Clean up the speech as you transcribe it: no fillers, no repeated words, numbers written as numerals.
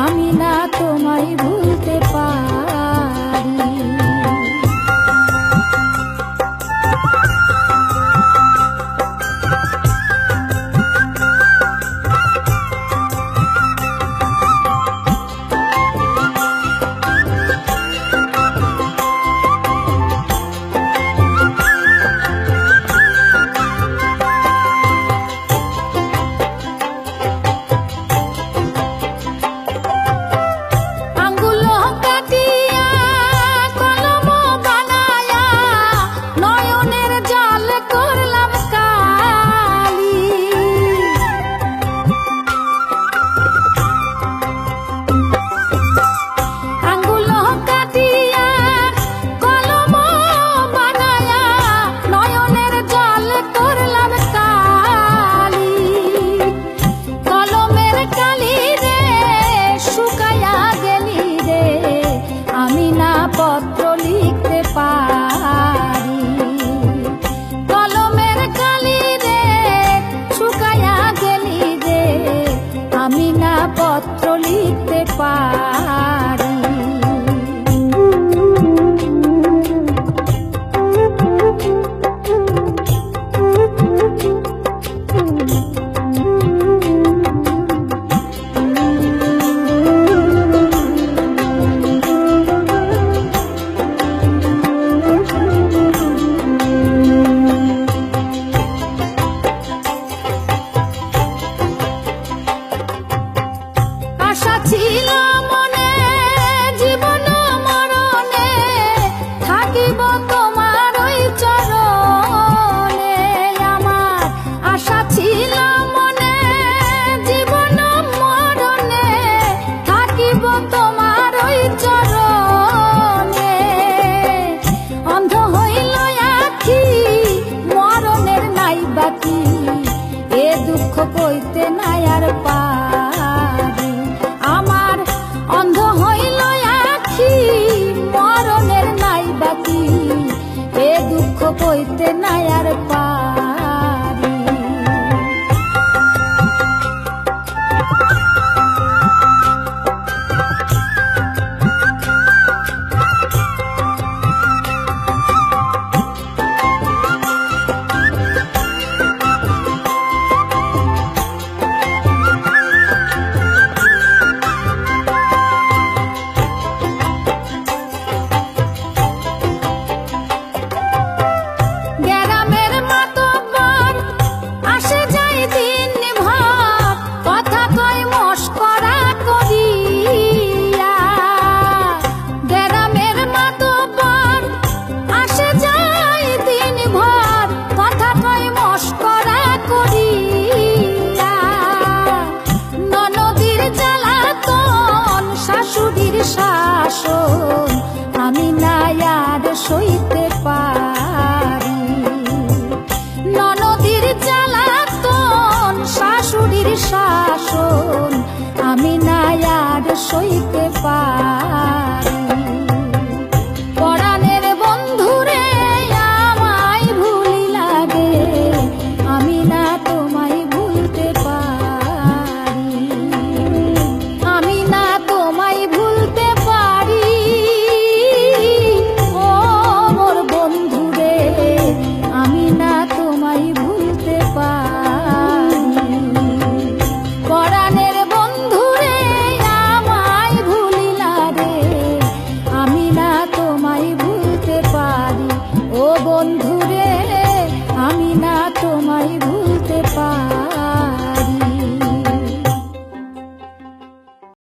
আমি না তোমায় ভুলতে পারি। পত্র লিখতে পারি, কলমের কালি রে শুকায়া গেলি রে, আমি না পত্র লিখতে পারি। আশা ছিল মনে জীবন মরণে থাকিব তোমার ওই চরণে, আমার আশা ছিল মনে জীবন মরণে থাকিব তোমার ওই চরণে। অন্ধ হইল আখি মরণের নাই বাকি, এ দুঃখ কইতে নাই আর পারি। আমার অন্ধ হইল আখি মরণের নাই বাকি, এ দুঃখ কইতে নাই আর পারি। শাসন আমি না আর সইতে পারি, ননদির জ্বালাতন শাশুড়ির শাসন আমি না আর সইতে পারি। পরাণের বন্ধুরে আমায় ভুলি লাগে, আমি না তোমায় ভুলতে পারি, আমি না তোমায় ভুলতে পারি। ও মোর বন্ধুরে আমি না তোমায় ভুলতে পারি, পরাণের বন্ধুরে আমায় ভুলিলা রে, আমি না তোমায় ভুলতে পারি। ও বন্ধুরে আমি না তোমায় ভুলতে পারি।